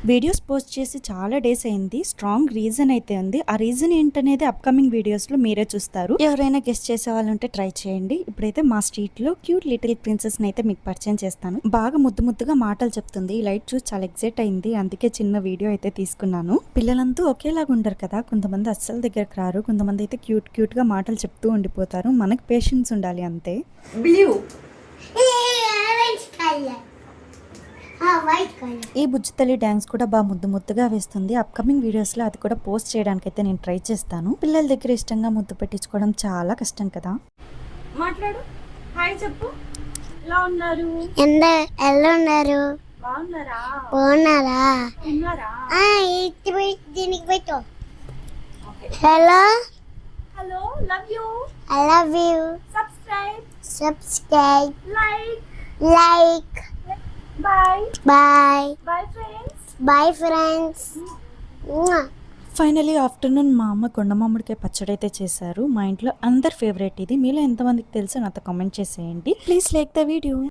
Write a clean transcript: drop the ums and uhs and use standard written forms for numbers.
Videos post చేసి చాలా days అయింది. స్ట్రాంగ్ రీజన్ అయితే ఉంది. ఆ రీజన్ ఏంటనేది అప్కమింగ్ వీడియోస్ లో మీరే చూస్తారు. ఎవరైనా గెస్ట్ చేసే వాళ్ళు ఉంటే ట్రై చేయండి. ఇప్పుడైతే మా స్ట్రీట్ లో క్యూట్ లిటిల్ ప్రిన్సెస్ అయితే మీకు పరిచయం చేస్తాను. బాగా ముద్దు ముద్దుగా మాటలు చెప్తుంది. ఈ లైట్ చూసి చాలా ఎక్సైట్ అయింది. అందుకే చిన్న వీడియో అయితే తీసుకున్నాను. పిల్లలంతా ఒకేలాగా ఉండరు కదా, కొంతమంది అస్సలు దగ్గరకు రారు, కొంతమంది అయితే క్యూట్ క్యూట్ గా మాటలు చెప్తూ ఉండిపోతారు. మనకు పేషెన్స్ ఉండాలి అంతే. ఈ బుజ్జితల్లి డాన్స్ కూడా బాగా ముద్దు ముద్దుగా వేస్తుంది. అప్కమింగ్ వీడియోస్ లో అది కూడా పోస్ట్ చేయడానికి అయితే నేను ట్రై చేస్తాను. పిల్లల దగ్గర ఇష్టంగా ముద్దు పెట్టించుకోవడం చాలా కష్టం కదా. మాట్లాడు, హాయ్ చెప్పు. ఎలా ఉన్నారు? ఎలా ఉన్నారు? బాగున్నారా? బాగున్నారా? ఉన్నారా? దీనికి పెట్టు. Hello hello, love you. I love you. Subscribe like bye bye bye friends. Bye friends. Finally afternoon మా అమ్మ కొండ మామిడికాయ పచ్చడి అయితే చేశారు. మా ఇంట్లో అందరి ఫేవరెట్ ఇది. మీలో ఎంతమందికి తెలుసో నాతో కామెంట్ చేసేయండి. Please like the video.